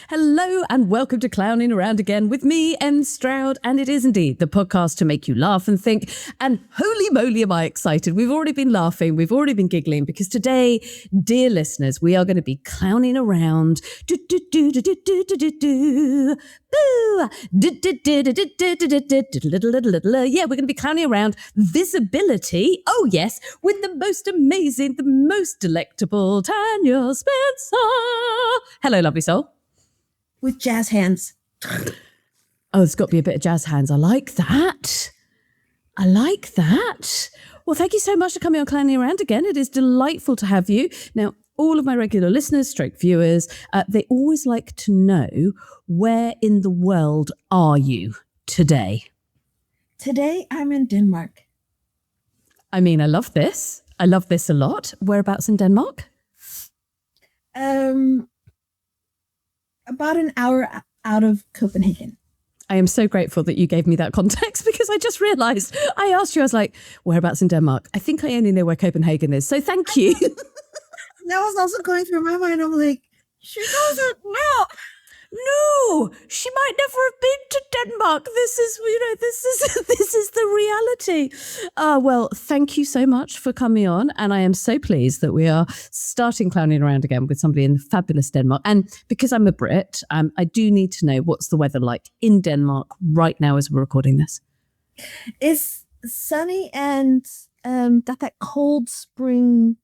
Hello and welcome to Clowning Around Again with me, Stroud, and it is indeed the podcast to make you laugh and think. And holy moly, am I excited. We've already been laughing, we've already been giggling, because today, dear listeners, we are going to be clowning around. Yeah, we're going to be clowning around visibility. Oh yes, with the most amazing, the most delectable Tanya Spencer. Hello, lovely soul. With jazz hands. Oh, it's got to be a bit of jazz hands. I like that. Well, thank you so much for coming on Clowning Around Again. It is delightful to have you. Now, all of my regular listeners, stroke viewers, they always like to know, where in the world are you today? Today, I'm in Denmark. I mean, I love this. I love this a lot. Whereabouts in Denmark? About an hour out of Copenhagen. I am so grateful that you gave me that context, because I just realised I asked you, I was like, whereabouts in Denmark? I think I only know where Copenhagen is. So thank you. That was also going through my mind. I'm like, she doesn't know. No, she might never have been to Denmark. This is the reality. Well, thank you so much for coming on. And I am so pleased that we are starting Clowning Around Again with somebody in fabulous Denmark. And because I'm a Brit, I do need to know, what's the weather like in Denmark right now as we're recording this? It's sunny and got that cold spring.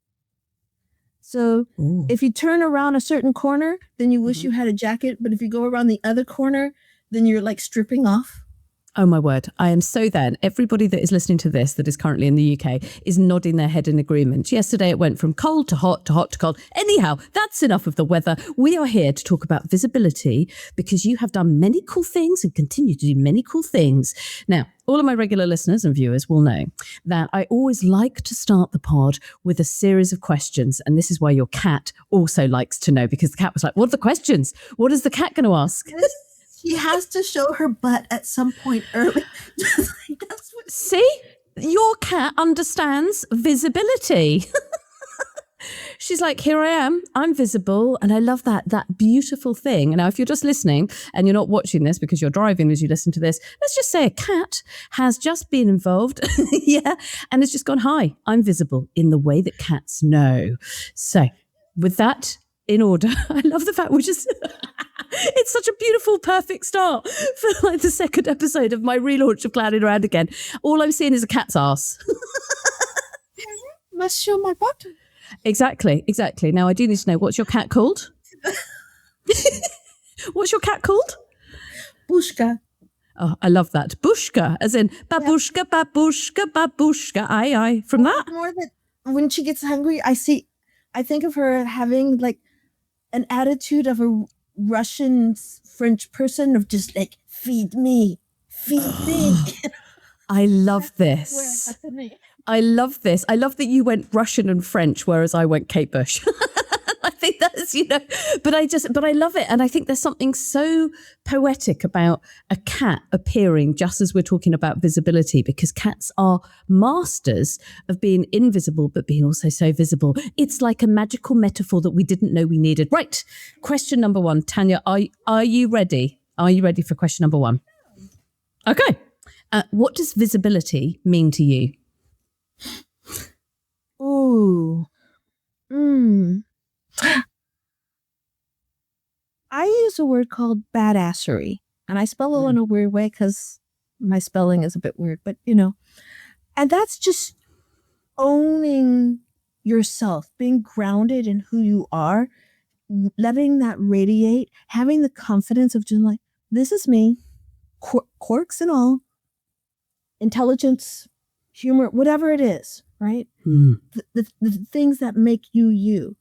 So if you turn around a certain corner, then you wish you had a jacket. But if you go around the other corner, then you're like stripping off. Oh, my word. I am so then. Everybody that is listening to this that is currently in the UK is nodding their head in agreement. Yesterday, it went from cold to hot to hot to cold. Anyhow, that's enough of the weather. We are here to talk about visibility, because you have done many cool things and continue to do many cool things. Now, all of my regular listeners and viewers will know that I always like to start the pod with a series of questions. And this is why your cat also likes to know, because the cat was like, what are the questions? What is the cat going to ask? She has to show her butt at some point early. See? Your cat understands visibility. She's like, here I am, I'm visible. And I love that beautiful thing. Now, if you're just listening and you're not watching this because you're driving as you listen to this, let's just say a cat has just been involved. Yeah. And it's just gone, hi, I'm visible, in the way that cats know. So with that in order, I love the fact we're just... It's such a beautiful, perfect start for like the second episode of my relaunch of Clowning Around Again. All I'm seeing is a cat's ass. Must show my butt. Exactly. Now, I do need to know, what's your cat called? What's your cat called? Bushka. Oh, I love that. Bushka, as in babushka, babushka, babushka. Aye. From that? More that when she gets hungry, I think of her having like an attitude of a Russian French person, of just like, feed me. I love this. I love this. I love that you went Russian and French, whereas I went Kate Bush. I think that's, but I love it. And I think there's something so poetic about a cat appearing just as we're talking about visibility, because cats are masters of being invisible, but being also so visible. It's like a magical metaphor that we didn't know we needed. Right. Question number one. Tanya, are you ready? Are you ready for question number one? Okay. What does visibility mean to you? Ooh. I use a word called badassery, and I spell it in a weird way because my spelling is a bit weird, but and that's just owning yourself, being grounded in who you are, letting that radiate, having the confidence of just like, this is me, quirks and all, intelligence, humor, whatever it is, right? The things that make you you.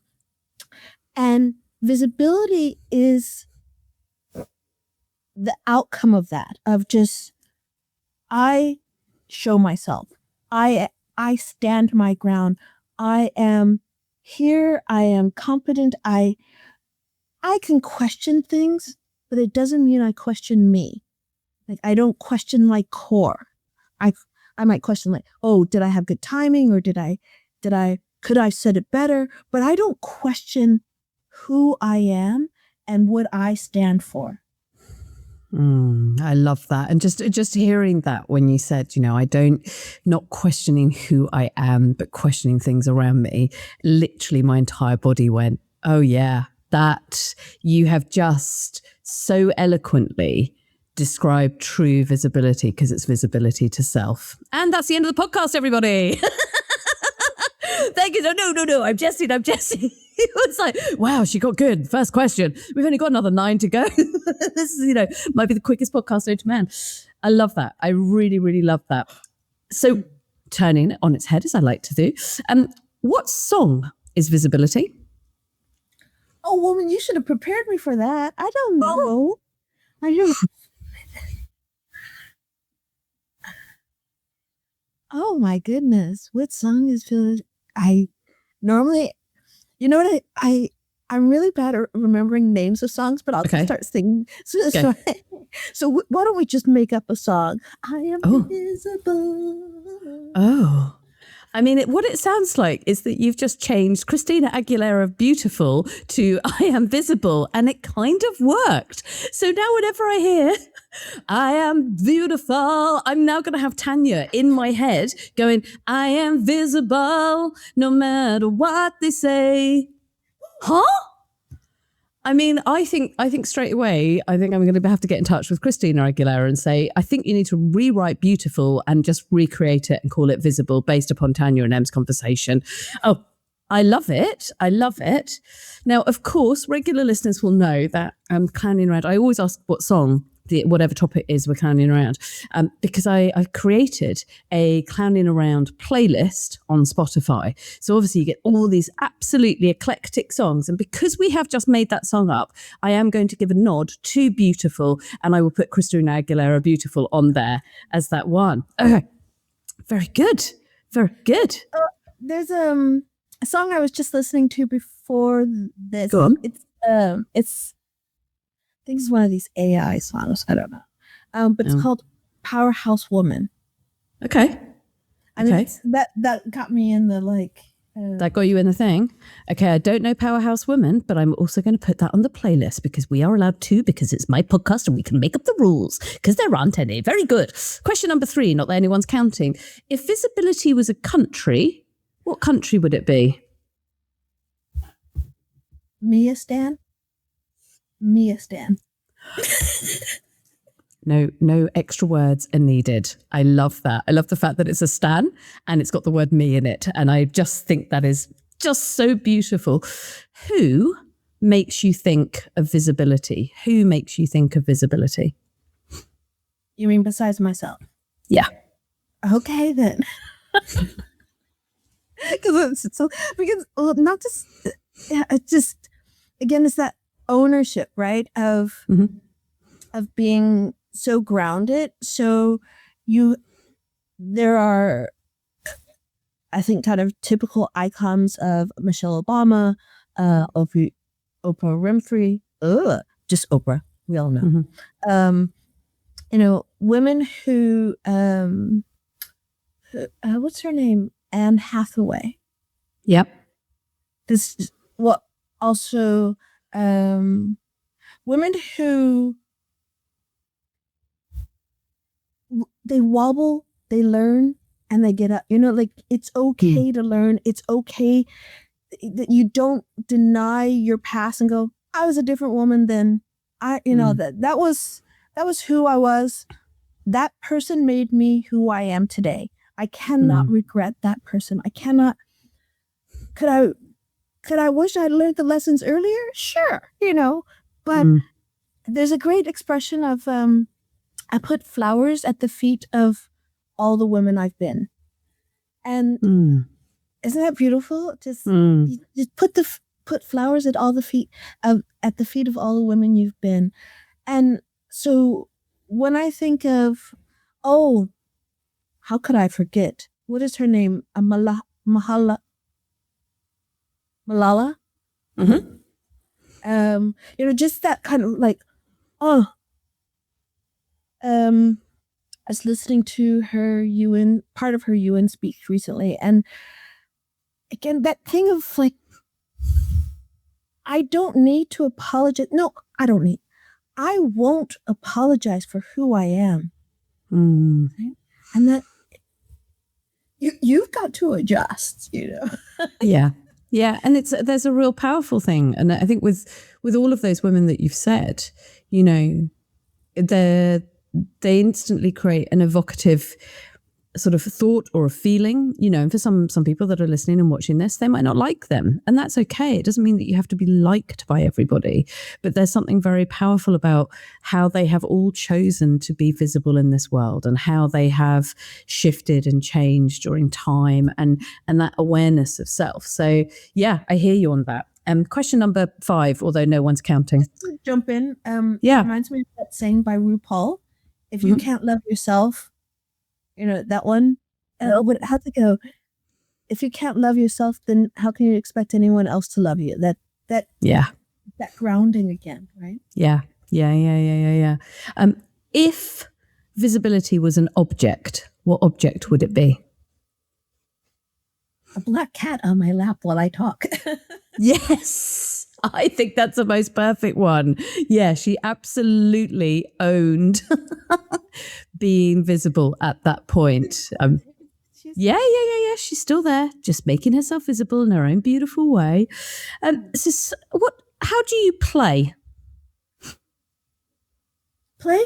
And visibility is the outcome of that, of just, I show myself. I stand my ground. I am here. I am competent. I can question things, but it doesn't mean I question me. Like, I don't question my core. I might question like, oh, did I have good timing, or could I have said it better? But I don't question who I am and what I stand for. I love that. And just hearing that when you said, not questioning who I am, but questioning things around me, literally my entire body went, oh yeah, that you have just so eloquently described true visibility, because it's visibility to self. And that's the end of the podcast, everybody. Thank you. No. I'm jesting. It was like, wow, she got good. First question. We've only got another 9 to go. This is, might be the quickest podcast known to man. I love that. I really, really love that. So turning it on its head, as I like to do. What song is Visibility? Oh, woman, you should have prepared me for that. I don't know. I don't. Oh my goodness. What song is I normally, you know what I'm really bad at remembering names of songs, but I'll just start singing. So why don't we just make up a song? I am invisible. Oh. I mean, what it sounds like is that you've just changed Christina Aguilera of Beautiful to I Am Visible, and it kind of worked. So now whenever I hear I am beautiful, I'm now going to have Tanya in my head going, I am visible no matter what they say. Huh? I mean, I think straight away, I think I'm going to have to get in touch with Christina Aguilera and say, I think you need to rewrite Beautiful and just recreate it and call it Visible based upon Tanya and Em's conversation. Oh, I love it. I love it. Now, of course, regular listeners will know that I'm clowning around. I always ask what song, whatever topic is we're clowning around, because I've created a clowning around playlist on Spotify. So obviously you get all these absolutely eclectic songs. And because we have just made that song up, I am going to give a nod to Beautiful, and I will put Christina Aguilera Beautiful on there as that one. Okay. Very good. Very good. There's a song I was just listening to before this. Go on. It's I think it's one of these AI songs. I don't know. But it's called Powerhouse Woman. Okay. I mean, that got me in the that got you in the thing. Okay, I don't know Powerhouse Woman, but I'm also going to put that on the playlist because we are allowed to, because it's my podcast and we can make up the rules because there aren't any. Very good. Question number 3, not that anyone's counting. If visibility was a country, what country would it be? Mia Stan. No extra words are needed. I love that. I love the fact that it's a stan and it's got the word me in it. And I just think that is just so beautiful. Who makes you think of visibility? Who makes you think of visibility? You mean besides myself? Yeah. Okay, then. Because not just, it's just, again, it's that ownership, right? Of being so grounded. So there are, I think, kind of typical icons of Michelle Obama, Oprah Winfrey, just Oprah. We all know. Women who, what's her name? Anne Hathaway. Yep. This also women who they wobble, they learn, and they get up. It's okay to learn. It's okay that you don't deny your past and go, I was a different woman than that was who I was. That person made me who I am today. I cannot regret that person. I cannot. Could I wish I'd learned the lessons earlier? Sure, but there's a great expression of I put flowers at the feet of all the women I've been. And isn't that beautiful? Just put flowers at the feet of all the women you've been. And so when I think of, how could I forget? What is her name? Malala. Just that kind of I was listening to her part of her UN speech recently, and again that thing of I don't need to apologize. No, I don't need. I won't apologize for who I am. Mm. Right? And that you've got to adjust, Yeah. Yeah. And there's a real powerful thing. And I think with all of those women that you've said, they instantly create an evocative sort of thought or a feeling, and for some people that are listening and watching this, they might not like them, and that's okay. It doesn't mean that you have to be liked by everybody, but there's something very powerful about how they have all chosen to be visible in this world and how they have shifted and changed during time and that awareness of self. So yeah, I hear you on that. Question number 5, although no one's counting. Just to jump in. Yeah. It reminds me of that saying by RuPaul, if you can't love yourself, that one. But how's it go? If you can't love yourself, then how can you expect anyone else to love you? That grounding again, right? Yeah. If visibility was an object, what object would it be? A black cat on my lap while I talk. Yes, I think that's the most perfect one. Yeah, she absolutely owned being visible at that point. Yeah. She's still there, just making herself visible in her own beautiful way. How do you play? Play?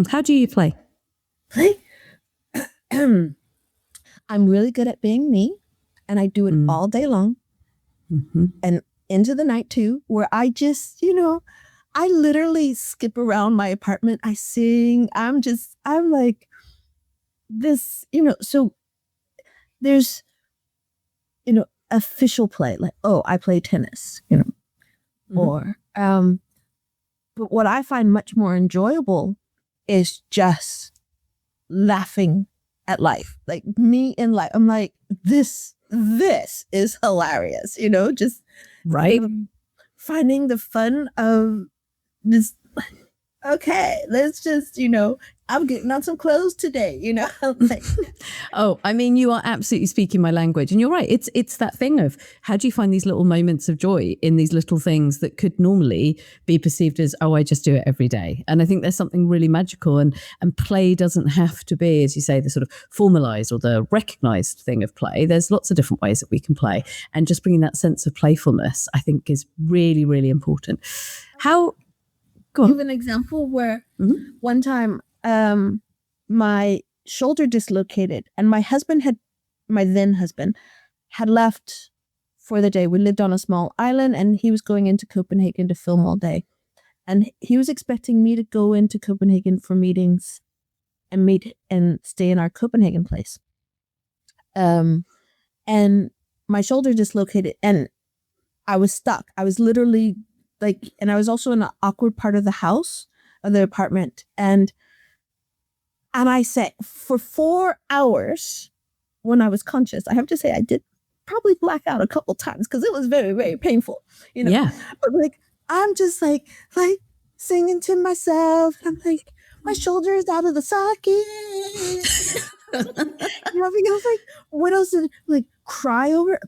How do you play? Play? I'm really good at being me, and I do it all day long. Mm-hmm. And into the night too, where I just, I literally skip around my apartment. I sing. I'm like this, so there's, official play, like, oh, I play tennis, or, but what I find much more enjoyable is just laughing at life, like me in life. I'm like, this is hilarious, just right. Finding the fun of this. Okay, let's just, I'm getting on some clothes today, like, Oh, I mean, you are absolutely speaking my language, and you're right. It's that thing of how do you find these little moments of joy in these little things that could normally be perceived as, oh, I just do it every day. And I think there's something really magical, and play doesn't have to be, as you say, the sort of formalized or the recognized thing of play. There's lots of different ways that we can play, and just bringing that sense of playfulness, I think, is really, really important. Go on. Give an example where one time my shoulder dislocated, and my then husband had left for the day. We lived on a small island, and he was going into Copenhagen to film all day. And he was expecting me to go into Copenhagen for meetings and meet and stay in our Copenhagen place. And my shoulder dislocated, and I was stuck. I was literally and I was also in an awkward part of the house, of the apartment. And I sat for 4 hours when I was conscious. I have to say, I did probably black out a couple times because it was very, very painful, Yeah. But I'm just like singing to myself. I'm like, my shoulder is out of the socket. Because what else did cry over?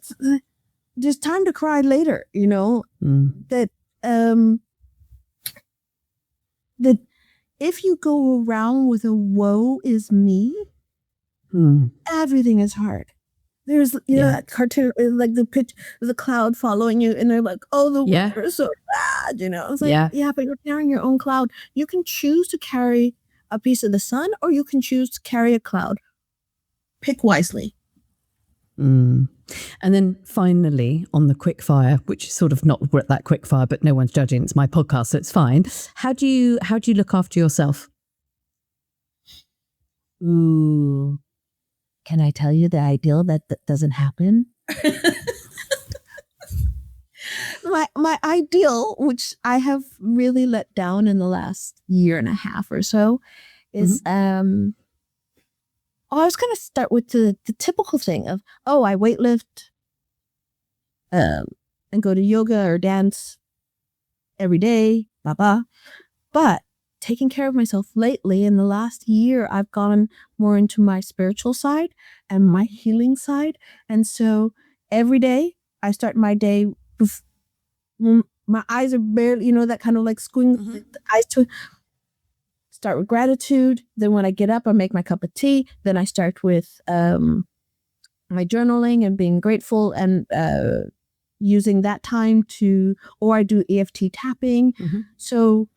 There's time to cry later, that that if you go around with a woe is me, everything is hard. There's that cartoon, like the pitch, the cloud following you, and they're like, oh, the weather is so bad, It's like, but you're carrying your own cloud. You can choose to carry a piece of the sun, or you can choose to carry a cloud. Pick wisely. And then finally, on the quick fire, which is sort of not that quick fire, but no one's judging. It's my podcast, so it's fine. How do you look after yourself? Ooh, can I tell you the ideal that doesn't happen? my ideal, which I have really let down in the last year and a half or so, is I was going to start with the typical thing of, I weightlift and go to yoga or dance every day, blah, blah. But taking care of myself lately, in the last year, I've gone more into my spiritual side and my healing side. And so every day I start my day my eyes are barely, that kind of like squint the eyes to start with gratitude. Then when I get up, I make my cup of tea. Then I start with my journaling and being grateful and using that time or I do EFT tapping. So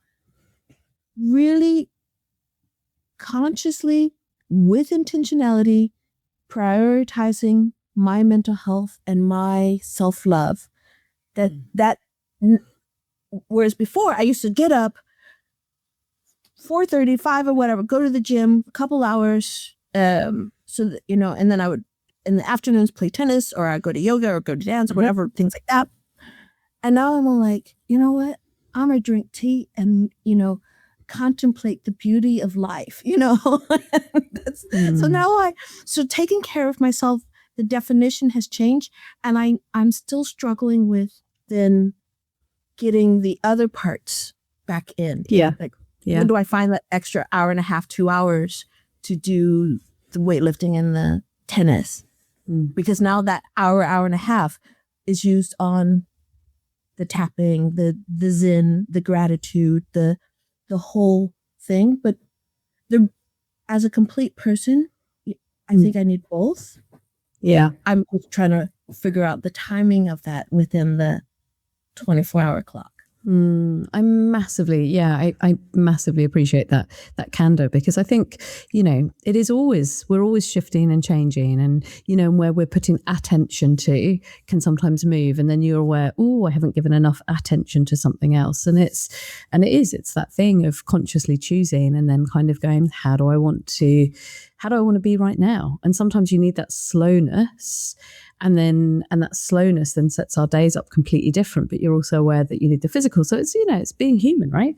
really consciously, with intentionality, prioritizing my mental health and my self-love. Whereas before I used to get up 4:30, 5 or whatever, go to the gym a couple hours, so that, and then I would in the afternoons play tennis, or I'd go to yoga or go to dance or whatever, things like that. And now I'm all like, you know what? I'm gonna drink tea and, contemplate the beauty of life, So taking care of myself, the definition has changed, and I'm still struggling with then getting the other parts back in. When do I find that extra hour and a half, 2 hours to do the weightlifting and the tennis? Because now that hour and a half is used on the tapping, the zen, the gratitude, the whole thing. But as a complete person, I think I need both. Yeah. I'm just trying to figure out the timing of that within the 24-hour clock. I massively appreciate that candor, because I think, we're always shifting and changing, and, where we're putting attention to can sometimes move. And then you're aware, I haven't given enough attention to something else. And it's that thing of consciously choosing and then kind of going, how do I want to be right now? And sometimes you need that slowness. And that slowness then sets our days up completely different, but you're also aware that you need the physical. So it's, it's being human, right?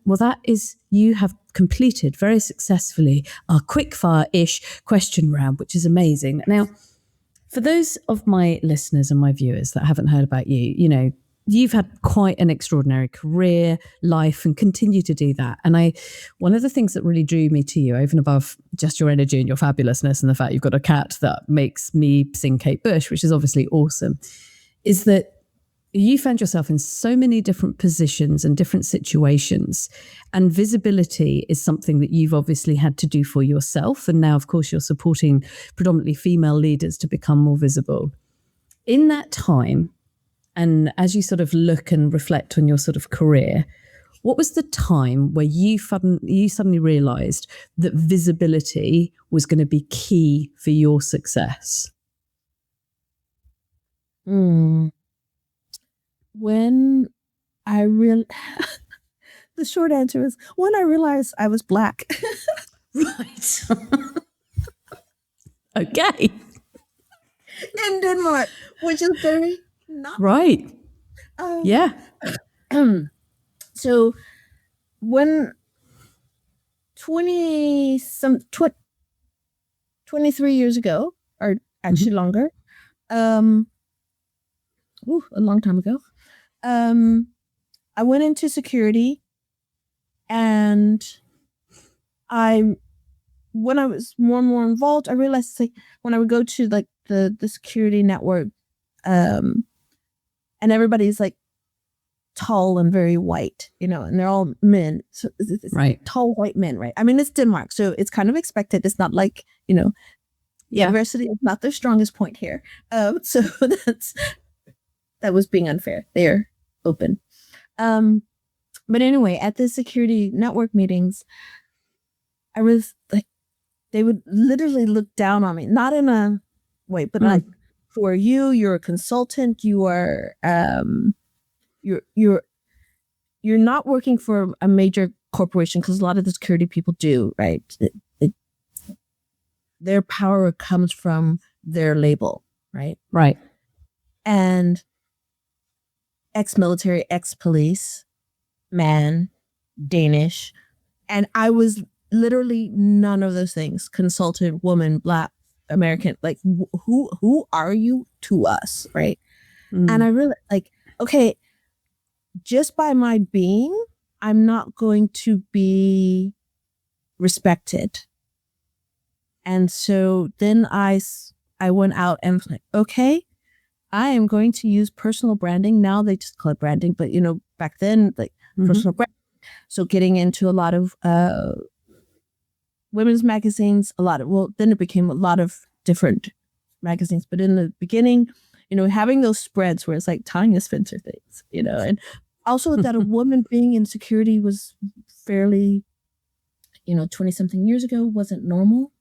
That is, you have completed very successfully our quick-fire-ish question round, which is amazing. Now, for those of my listeners and my viewers that haven't heard about you, you've had quite an extraordinary career, life, and continue to do that. And one of the things that really drew me to you, over and above just your energy and your fabulousness and the fact you've got a cat that makes me sing Kate Bush, which is obviously awesome, is that you found yourself in so many different positions and different situations. And visibility is something that you've obviously had to do for yourself. And now, of course, you're supporting predominantly female leaders to become more visible. In that time, and as you sort of look and reflect on your sort of career, what was the time where you suddenly realized that visibility was going to be key for your success? When I the short answer is when I realized I was Black. Right. Okay. In Denmark, which is very not right. Yeah. So when 23 years ago, or actually longer, a long time ago, I went into security, and when I was more and more involved, I realized, like, when I would go to like the security network, and everybody's like tall and very white, and they're all men. So it's right. Tall white men, right? I mean, it's Denmark, so it's kind of expected. It's not like, diversity is not their strongest point here. So that was being unfair. They're open. But anyway, at the security network meetings, I was like, they would literally look down on me, not in a way, but like, who are you? You're a consultant. You are, you're not working for a major corporation, because a lot of the security people do, right? Their power comes from their label, right? Right. And ex-military, ex-police, man, Danish. And I was literally none of those things. Consultant, woman, Black, American, like, who are you to us, right? And I really, like, okay, just by my being, I'm not going to be respected. And so then I went out and was like, okay, I am going to use personal branding. Now they just call it branding, but back then, like personal brand. So getting into a lot of women's magazines, then it became a lot of different magazines. But in the beginning, having those spreads where it's like Tanya Spencer things, and also that a woman being in security was fairly, 20 something years ago wasn't normal.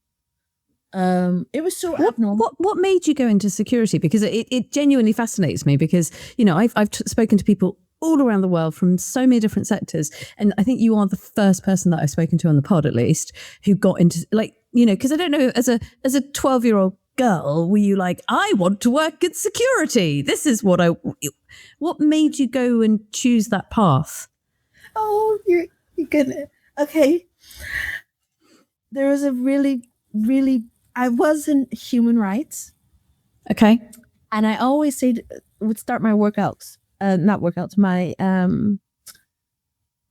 It was so abnormal. What made you go into security? Because it genuinely fascinates me because, I've spoken to people all around the world from so many different sectors. And I think you are the first person that I've spoken to on the pod, at least, who got into because I don't know, as a 12-year-old girl, were you like, I want to work in security? This is what made you go and choose that path? Oh, you're gonna, okay. There was a really, really, I was in human rights. Okay. And I always would start my workouts,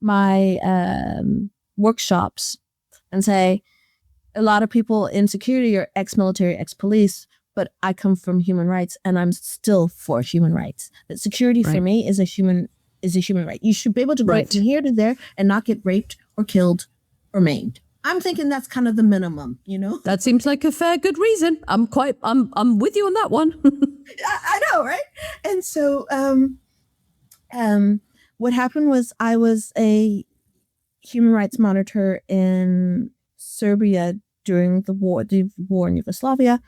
my workshops and say, a lot of people in security are ex-military, ex-police, but I come from human rights and I'm still for human rights. That security for me is a human right. You should be able to go from here to there and not get raped or killed or maimed. I'm thinking that's kind of the minimum, That seems like a fair, good reason. I'm with you on that one. I know, right? And so, what happened was I was a human rights monitor in Serbia during the war in Yugoslavia,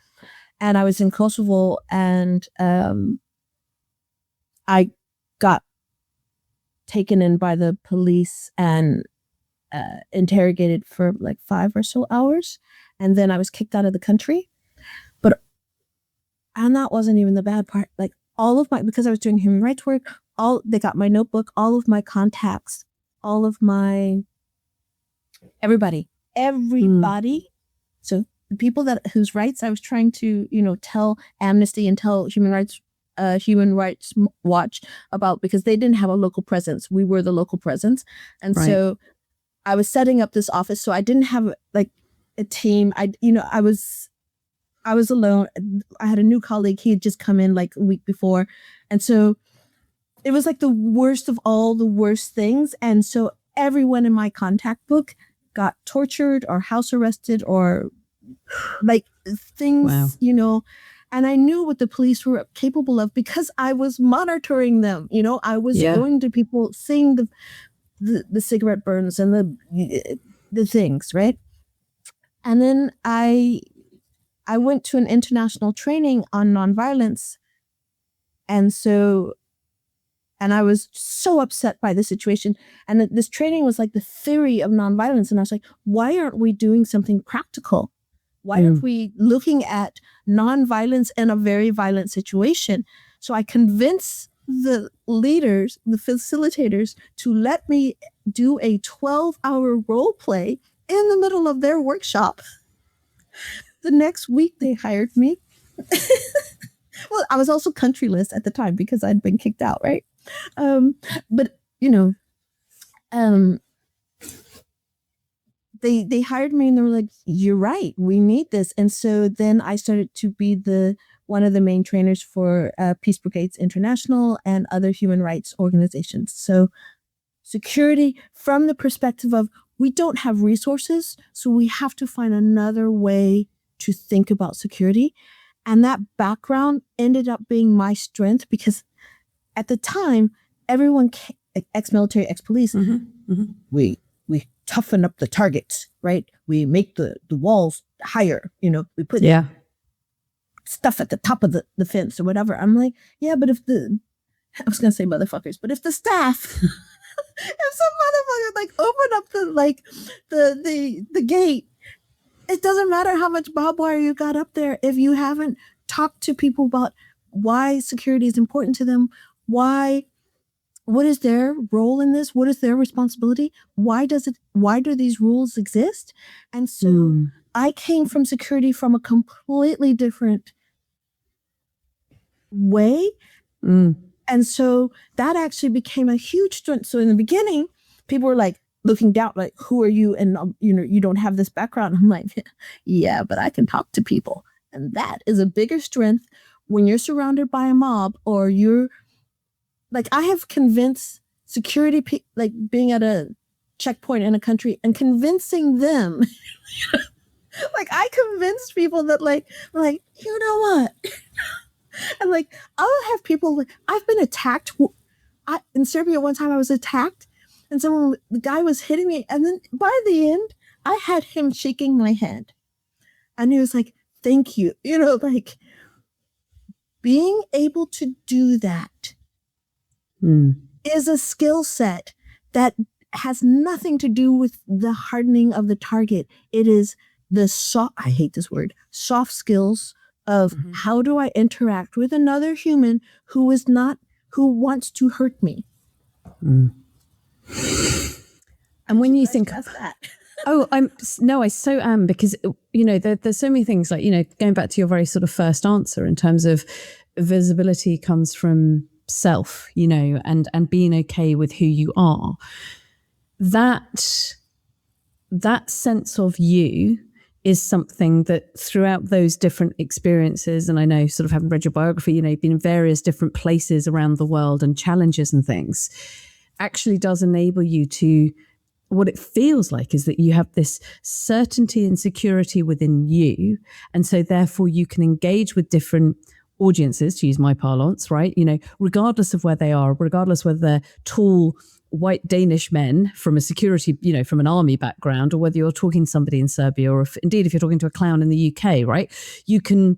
and I was in Kosovo, and I got taken in by the police and interrogated for like 5 or so hours, and then I was kicked out of the country. And that wasn't even the bad part. Like because I was doing human rights work, they got my notebook, all of my contacts, all of my everybody. So the people whose rights I was trying to, tell Amnesty and tell Human Rights Watch about, because they didn't have a local presence. We were the local presence. And so I was setting up this office. So I didn't have like a team. I was alone. I had a new colleague. He had just come in like a week before. And so it was like the worst of all the worst things. And so everyone in my contact book got tortured or house arrested or like things, and I knew what the police were capable of because I was monitoring them. I was going to people, seeing the cigarette burns and the things, right? And then I went to an international training on nonviolence. And I was so upset by the situation. And this training was like the theory of nonviolence. And I was like, why aren't we doing something practical? Why aren't we looking at nonviolence in a very violent situation? So I convinced the leaders, the facilitators, to let me do a 12-hour role play in the middle of their workshop. The next week they hired me. Well, I was also countryless at the time because I'd been kicked out, right? But they hired me and they were like, you're right, we need this. And so then I started to be one of the main trainers for Peace Brigades International and other human rights organizations. So security from the perspective of, we don't have resources, so we have to find another way to think about security. And that background ended up being my strength because at the time, everyone, ex-military, ex-police, we toughen up the targets, right? We make the walls higher, we put stuff at the top of the fence or whatever. I'm like, yeah, but I was going to say motherfuckers, but if the staff, if some motherfucker like open up the gate, it doesn't matter how much barbed wire you got up there if you haven't talked to people about why security is important to them, what is their role in this, what is their responsibility, why do these rules exist? And so I came from security from a completely different way. And so that actually became a huge strength. So in the beginning, people were like looking down, like, who are you? And, you don't have this background. I'm like, yeah, but I can talk to people. And that is a bigger strength when you're surrounded by a mob, or you're like, I have convinced security, like being at a checkpoint in a country and convincing them, like I convinced people that like, you know what? And like, I'll have people like, I've been attacked. In Serbia, one time I was attacked and the guy was hitting me. And then by the end, I had him shaking my hand and he was like, thank you. You know, like being able to do that is a skill set that has nothing to do with the hardening of the target. It is the I hate this word, soft skills of how do I interact with another human who wants to hurt me. And when you think of that, I so am, because, you know, there's so many things, like, you know, going back to your very sort of first answer in terms of visibility comes from self, you know, and being okay with who you are. That sense of you is something that throughout those different experiences, and I know, sort of having read your biography, you know, you've been in various different places around the world and challenges and things, actually does enable you to, what it feels like is that you have this certainty and security within you. And so therefore you can engage with different audiences, to use my parlance, right? You know, regardless of where they are, regardless whether they're tall, white Danish men from a security, you know, from an army background, or whether you're talking to somebody in Serbia, or if you're talking to a clown in the UK, right? You can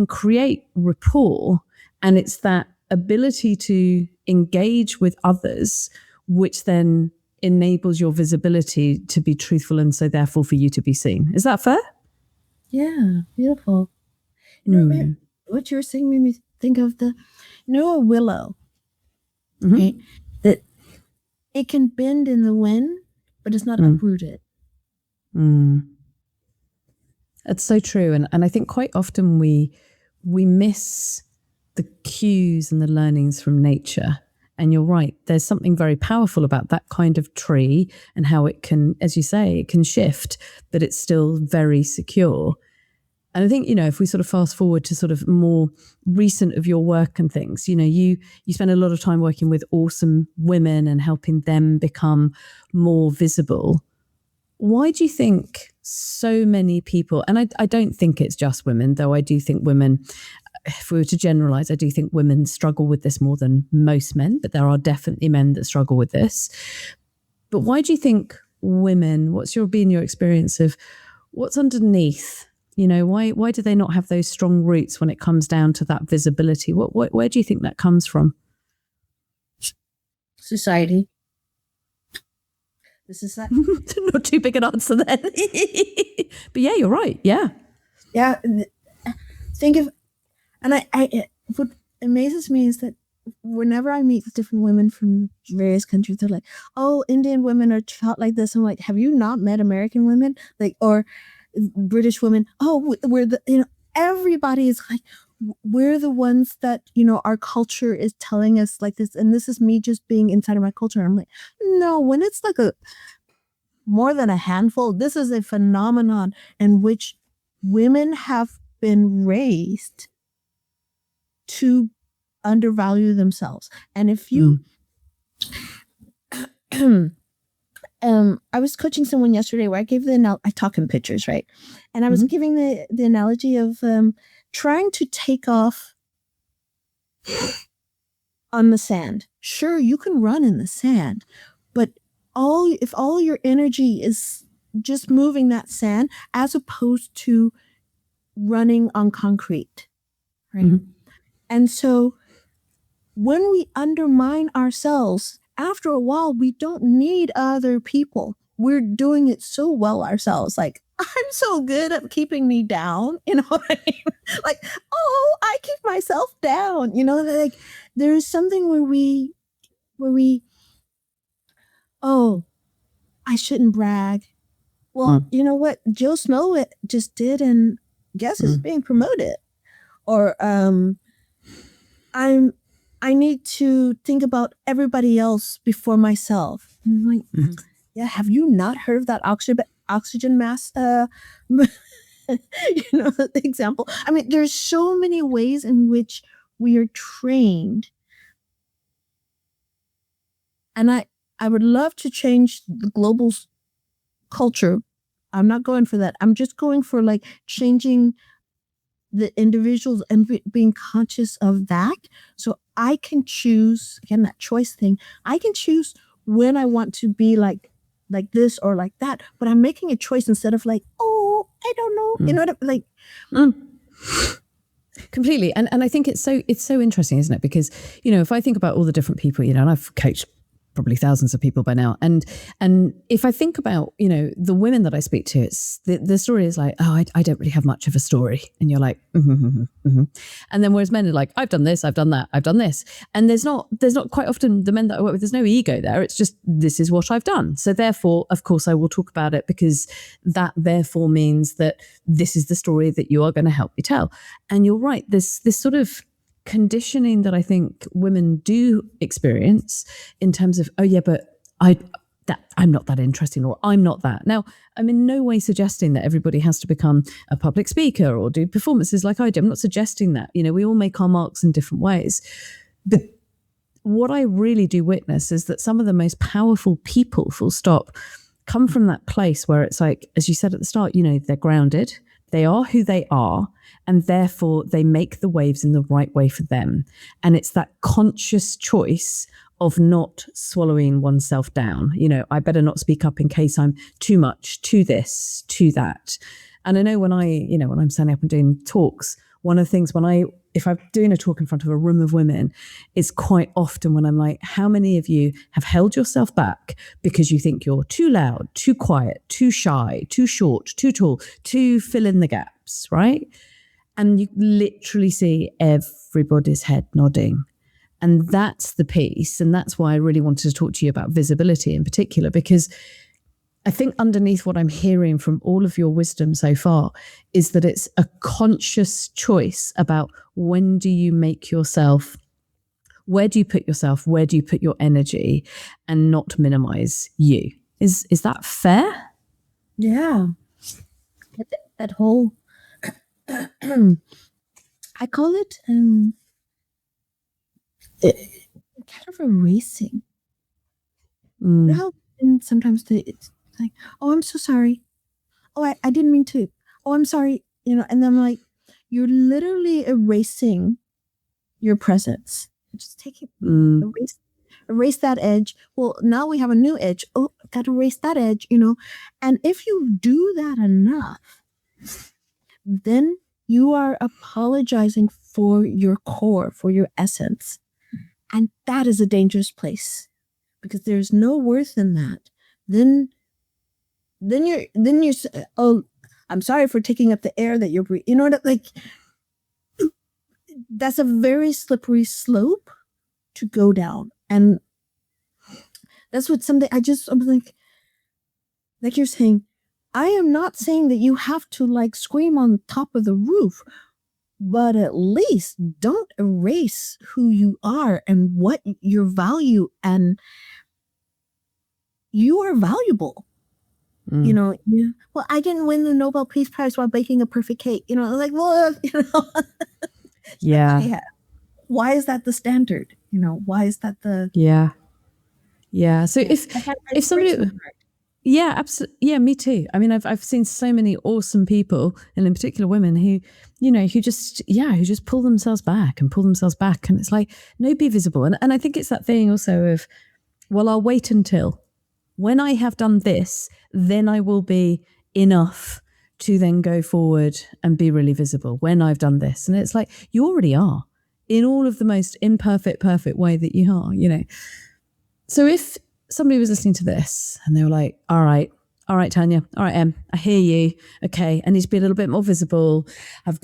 create rapport, and it's that ability to engage with others, which then enables your visibility to be truthful, and so therefore for you to be seen. Is that fair? Yeah, beautiful. You know, what you were saying made me think of a willow, right? That it can bend in the wind, but it's not uprooted. That's so true. And I think quite often we miss the cues and the learnings from nature. And you're right, there's something very powerful about that kind of tree and how it can, as you say, it can shift, but it's still very secure. And I think, you know, if we sort of fast forward to sort of more recent of your work and things, you know, you spend a lot of time working with awesome women and helping them become more visible. Why do you think so many people, and I don't think it's just women, though I do think women, if we were to generalize, I do think women struggle with this more than most men, but there are definitely men that struggle with this. But why do you think women, what's been your experience of what's underneath? You know, why do they not have those strong roots when it comes down to that visibility? Where do you think that comes from? Society. This is that. Not too big an answer then. But yeah, you're right. Yeah. Yeah. Think of, and what amazes me is that whenever I meet different women from various countries, they're like, oh, Indian women are taught like this. I'm like, have you not met American women? Like, or British women? Oh, we're the, you know, everybody is like, we're the ones that, you know, our culture is telling us like this. And this is me just being inside of my culture. I'm like, no, when it's like more than a handful, this is a phenomenon in which women have been raised to undervalue themselves. And if you, I was coaching someone yesterday where I gave I talk in pictures, right? And I was giving the analogy of trying to take off on the sand. Sure, you can run in the sand, but if all your energy is just moving that sand as opposed to running on concrete, right? And so when we undermine ourselves, after a while, we don't need other people. We're doing it so well ourselves. Like, I'm so good at keeping me down. You know what I mean? Like, oh, I keep myself down. You know, like there's something where we, oh, I shouldn't brag. Well, you know what? Joe Snow just did, and guess is being promoted. Or I need to think about everybody else before myself. And I'm like, yeah, have you not heard of that oxygen mask example. I mean, there's so many ways in which we are trained. And I would love to change the global culture. I'm not going for that. I'm just going for like changing the individuals and being conscious of that. So I can choose, again, that choice thing. I can choose when I want to be like this or like that, but I'm making a choice instead of like, oh, I don't know. You know what I, like. Completely. And I think it's so interesting, isn't it? Because, if I think about all the different people, and I've coached probably thousands of people by now. And if I think about, the women that I speak to, it's the story is like, oh, I don't really have much of a story. And you're like, And then whereas men are like, I've done this, I've done that, I've done this. And there's not quite often the men that I work with, there's no ego there. It's just, this is what I've done. So therefore, of course, I will talk about it because that therefore means that this is the story that you are going to help me tell. And you're right. This sort of conditioning that I think women do experience in terms of, oh yeah, but I'm not that interesting, or I'm not that. Now, I'm in no way suggesting that everybody has to become a public speaker or do performances like I do. I'm not suggesting that. We all make our marks in different ways. But what I really do witness is that some of the most powerful people, full stop, come from that place where it's like, as you said at the start, they're grounded. They are who they are, and therefore they make the waves in the right way for them. And it's that conscious choice of not swallowing oneself down. I better not speak up in case I'm too much, to this, to that. And I know when I'm standing up and doing talks, one of the things if I'm doing a talk in front of a room of women, it's quite often when I'm like, how many of you have held yourself back because you think you're too loud, too quiet, too shy, too short, too tall, to fill in the gaps, right? And you literally see everybody's head nodding. And that's the piece. And that's why I really wanted to talk to you about visibility in particular, because I think underneath what I'm hearing from all of your wisdom so far is that it's a conscious choice about when do you make yourself, where do you put yourself, where do you put your energy, and not minimize you. Is that fair? Yeah. That whole, I call it kind of erasing. How sometimes it's like, oh, I'm so sorry. Oh, I didn't mean to. Oh, I'm sorry. And then I'm like, you're literally erasing your presence. Just take it, erase that edge. Well, now we have a new edge. Oh, got to erase that edge, And if you do that enough, then you are apologizing for your core, for your essence. And that is a dangerous place, because there's no worth in that. Then you're oh, I'm sorry for taking up the air that you're breathing. Like, that's a very slippery slope to go down. And that's what someday I'm like you're saying, I am not saying that you have to like scream on top of the roof, but at least don't erase who you are and what your value, and you are valuable. Well, I didn't win the Nobel Peace Prize while baking a perfect cake. Like, well, Yeah. Why is that the standard? Why is that the... Yeah. So if somebody... Yeah, absolutely. Yeah, me too. I mean, I've seen so many awesome people, and in particular women who just pull themselves back. And it's like, no, be visible. And I think it's that thing also of, well, I'll wait until when I have done this, then I will be enough to then go forward and be really visible when I've done this. And it's like, you already are, in all of the most imperfect, perfect way that you are, So if somebody was listening to this and they were like, all right, Tanya, all right, Em, I hear you. Okay, I need to be a little bit more visible.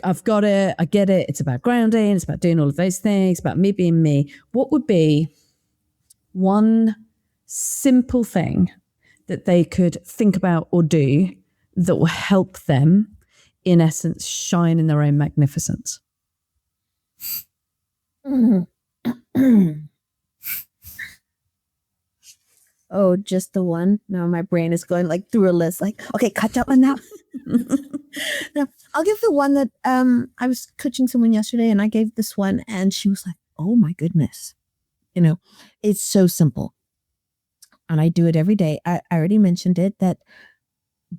I've got it. I get it. It's about grounding. It's about doing all of those things, about me being me. What would be one simple thing that they could think about or do that will help them, in essence, shine in their own magnificence? oh, just the one. No, my brain is going like through a list. Like, okay, cut that one now. No, I'll give the one that I was coaching someone yesterday, and I gave this one, and she was like, "Oh my goodness, it's so simple." And I do it every day. I already mentioned it that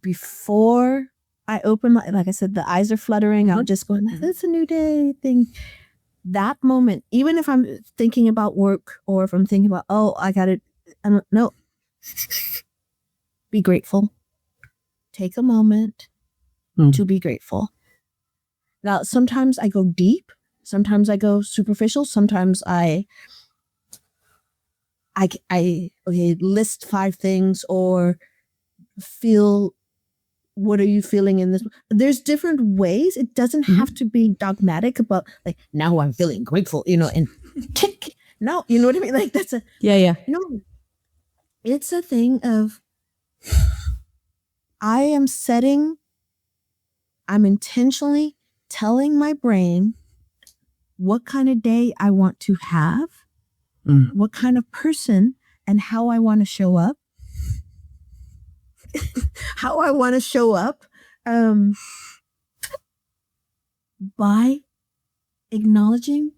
before I open my, like I said, the eyes are fluttering. I'll just go, "It's a new day" thing. That moment, even if I'm thinking about work or if I'm thinking about, oh, I got it. No, be grateful. Take a moment to be grateful. Now, sometimes I go deep. Sometimes I go superficial. Sometimes I list 5 things or feel, what are you feeling in this? There's different ways. It doesn't have to be dogmatic about like, now I'm feeling grateful, and tick. No, you know what I mean? Like that's Yeah. No, it's a thing of, I'm intentionally telling my brain what kind of day I want to have, what kind of person and how I want to show up. How I want to show up by acknowledging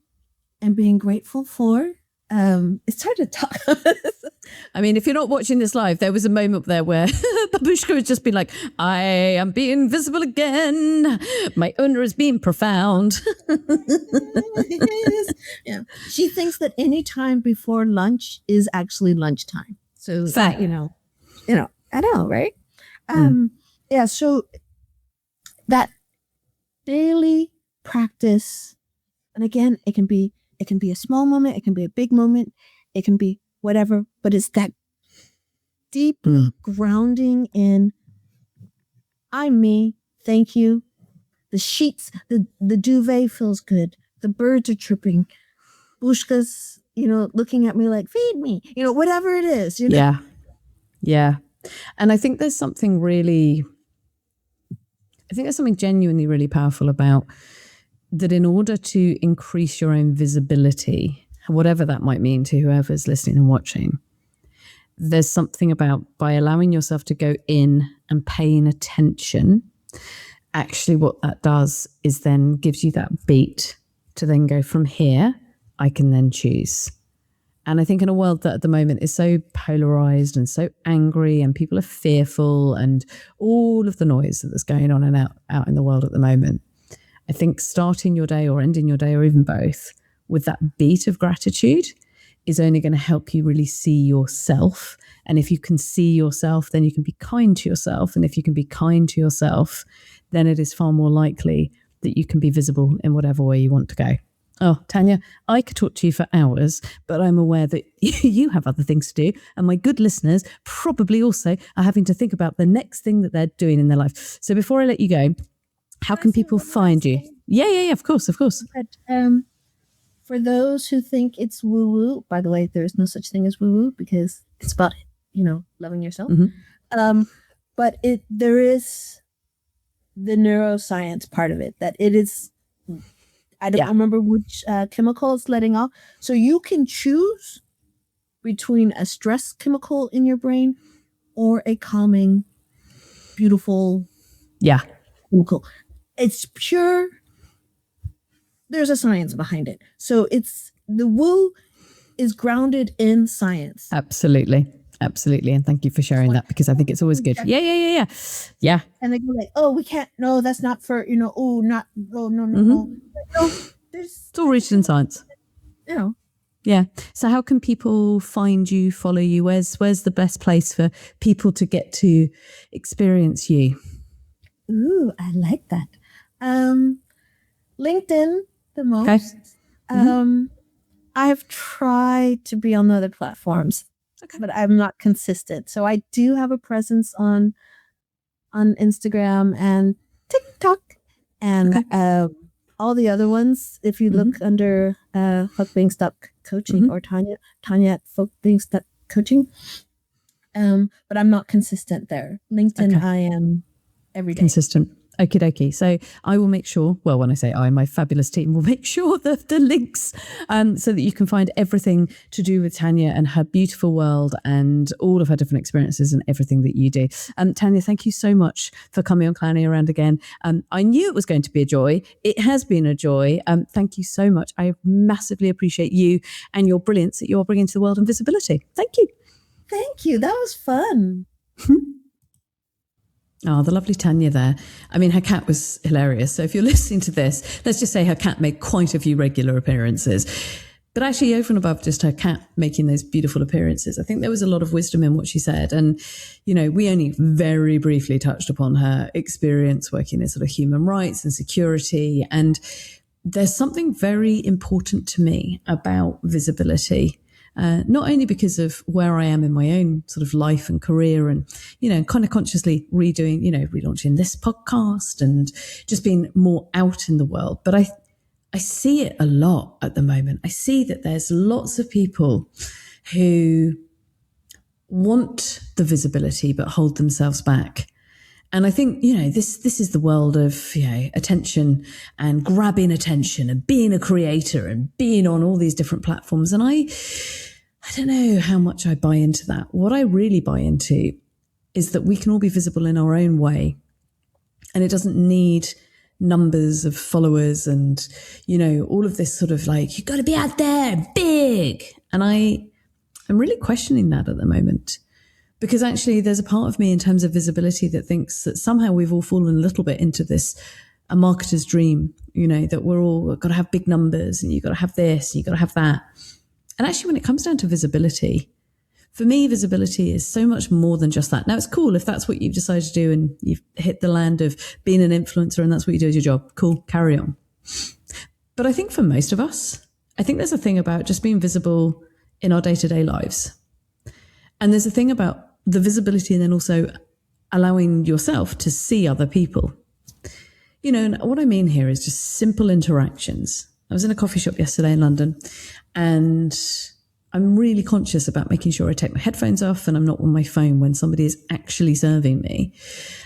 and being grateful for. It's hard to talk. I mean, if you're not watching this live, there was a moment there where Babushka would just be like, I am being visible again. My owner is being profound. Yeah. She thinks that any time before lunch is actually lunchtime. So that, I know, right? Yeah. So that daily practice, and again, it can be a small moment, it can be a big moment, it can be whatever, but it's that deep grounding in, I'm me, thank you. The sheets, the duvet feels good. The birds are chirping. Bushka's, looking at me like, feed me, whatever it is. Yeah. And I think there's something genuinely really powerful about that. In order to increase your own visibility, whatever that might mean to whoever's listening and watching, there's something about, by allowing yourself to go in and paying attention, actually what that does is then gives you that beat to then go, from here, I can then choose. And I think in a world that at the moment is so polarized and so angry and people are fearful and all of the noise that's going on and out in the world at the moment, I think starting your day or ending your day or even both with that beat of gratitude is only going to help you really see yourself. And if you can see yourself, then you can be kind to yourself. And if you can be kind to yourself, then it is far more likely that you can be visible in whatever way you want to go. Oh, Tanya, I could talk to you for hours, but I'm aware that you have other things to do. And my good listeners probably also are having to think about the next thing that they're doing in their life. So before I let you go, how can people find you? Yeah, of course. But, for those who think it's woo-woo, by the way, there is no such thing as woo-woo because it's about, loving yourself. But there is the neuroscience part of it, that it is, I don't remember which chemical it's letting off. So you can choose between a stress chemical in your brain or a calming, beautiful chemical. It's pure. There's a science behind it. So the woo is grounded in science. Absolutely. And thank you for sharing that, because I think it's always good. Yeah. And they go like, oh, we can't, no, that's not for, no. It's all rooted in science. Yeah. So how can people find you, follow you? Where's the best place for people to get to experience you? Ooh, I like that. LinkedIn the most. Okay. I've tried to be on other platforms, but I'm not consistent. So I do have a presence on Instagram and TikTok and all the other ones. If you look under Fuck Being Stuck Coaching or Tanya at Fuck Being Stuck Coaching. But I'm not consistent there. LinkedIn, I am every day. Consistent. Okie dokie. So I will make sure, well, when I say I, my fabulous team will make sure that the links so that you can find everything to do with Tanya and her beautiful world and all of her different experiences and everything that you do. Tanya, thank you so much for coming on Clowning Around again. I knew it was going to be a joy. It has been a joy. Thank you so much. I massively appreciate you and your brilliance that you're bringing to the world and visibility. Thank you. Thank you. That was fun. Oh, the lovely Tanya there. I mean, her cat was hilarious. So if you're listening to this, let's just say her cat made quite a few regular appearances. But actually, over and above just her cat making those beautiful appearances, I think there was a lot of wisdom in what she said. And, you know, we only very briefly touched upon her experience working in sort of human rights and security. And there's something very important to me about visibility. Not only because of where I am in my own sort of life and career and, you know, kind of consciously relaunching this podcast and just being more out in the world. But I see it a lot at the moment. I see that there's lots of people who want the visibility but hold themselves back. And I think, you know, this is the world of, you know, attention and grabbing attention and being a creator and being on all these different platforms. And I don't know how much I buy into that. What I really buy into is that we can all be visible in our own way. And it doesn't need numbers of followers and, you know, all of this sort of like, you've got to be out there big. And I'm really questioning that at the moment. Because actually there's a part of me in terms of visibility that thinks that somehow we've all fallen a little bit into this, a marketer's dream, you know, that we've got to have big numbers and you've got to have this and you've got to have that. And actually when it comes down to visibility, for me, visibility is so much more than just that. Now it's cool if that's what you've decided to do and you've hit the land of being an influencer and that's what you do as your job. Cool, carry on. But I think for most of us, I think there's a thing about just being visible in our day-to-day lives. And there's a thing about the visibility and then also allowing yourself to see other people. You know, and what I mean here is just simple interactions. I was in a coffee shop yesterday in London and I'm really conscious about making sure I take my headphones off and I'm not on my phone when somebody is actually serving me.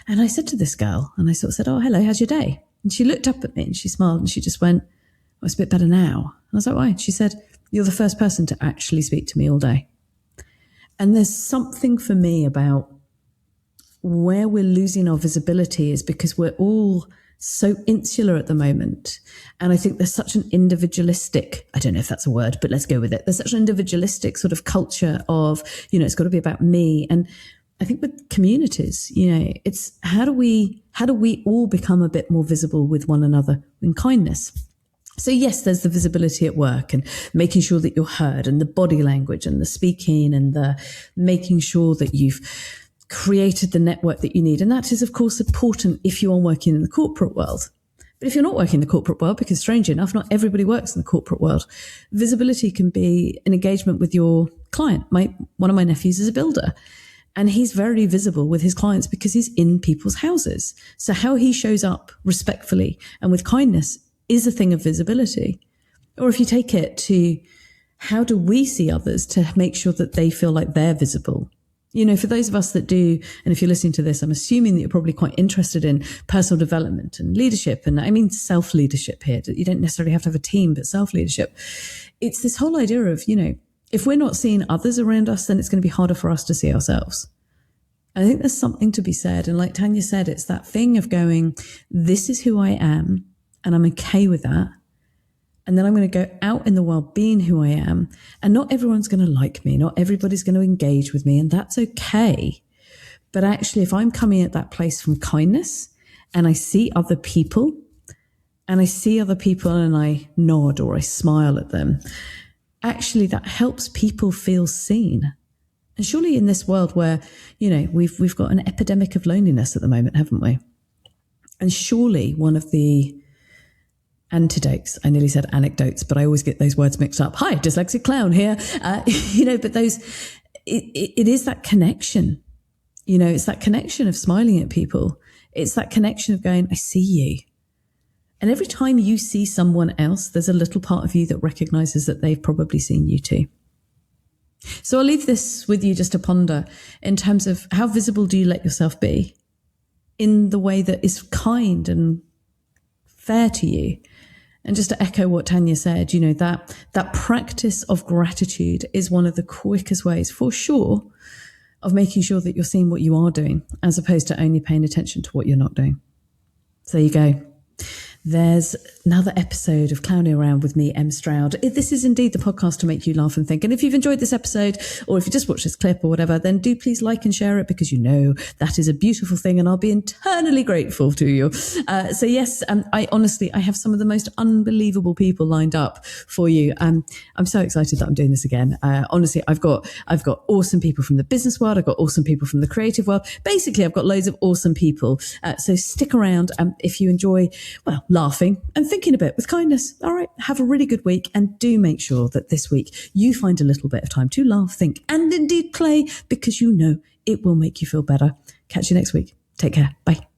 And I said to this girl, and I sort of said, oh, hello, how's your day? And she looked up at me and she smiled and she just went, oh, it's a bit better now. And I was like, why? She said, you're the first person to actually speak to me all day. And there's something for me about where we're losing our visibility is because we're all so insular at the moment. And I think there's such an individualistic, I don't know if that's a word, but let's go with it. There's such an individualistic sort of culture of, you know, it's got to be about me. And I think with communities, you know, it's how do we all become a bit more visible with one another in kindness? So yes, there's the visibility at work and making sure that you're heard and the body language and the speaking and the making sure that you've created the network that you need. And that is, of course, important if you are working in the corporate world. But if you're not working in the corporate world, because strangely enough, not everybody works in the corporate world, visibility can be an engagement with your client. One of my nephews is a builder. And he's very visible with his clients because he's in people's houses. So how he shows up respectfully and with kindness is a thing of visibility. Or if you take it to how do we see others to make sure that they feel like they're visible? You know, for those of us that do, and if you're listening to this, I'm assuming that you're probably quite interested in personal development and leadership. And I mean, self-leadership here. You don't necessarily have to have a team, but self-leadership. It's this whole idea of, you know, if we're not seeing others around us, then it's going to be harder for us to see ourselves. I think there's something to be said. And like Tanya said, it's that thing of going, this is who I am. And I'm okay with that. And then I'm going to go out in the world being who I am. And not everyone's going to like me. Not everybody's going to engage with me. And that's okay. But actually, if I'm coming at that place from kindness and I see other people and I nod or I smile at them, actually that helps people feel seen. And surely in this world where, you know, we've got an epidemic of loneliness at the moment, haven't we? And surely one of the antidotes, I nearly said anecdotes, but I always get those words mixed up. Hi, dyslexic clown here. You know, but it is that connection. You know, it's that connection of smiling at people. It's that connection of going, I see you. And every time you see someone else, there's a little part of you that recognizes that they've probably seen you too. So I'll leave this with you just to ponder in terms of how visible do you let yourself be in the way that is kind and fair to you. And just to echo what Tanya said, you know, that practice of gratitude is one of the quickest ways, for sure, of making sure that you're seeing what you are doing, as opposed to only paying attention to what you're not doing. So there you go. There's another episode of Clowning Around with me, Em Stroud. This is indeed the podcast to make you laugh and think. And if you've enjoyed this episode, or if you just watched this clip or whatever, then do please like and share it, because you know that is a beautiful thing and I'll be eternally grateful to you. So yes, I have some of the most unbelievable people lined up for you. I'm so excited that I'm doing this again. Honestly, I've got awesome people from the business world. I've got awesome people from the creative world. Basically, I've got loads of awesome people. So stick around if you enjoy, well, laughing and thinking a bit with kindness. All right, have a really good week, and do make sure that this week you find a little bit of time to laugh, think, and indeed play, because you know it will make you feel better. Catch you next week. Take care. Bye.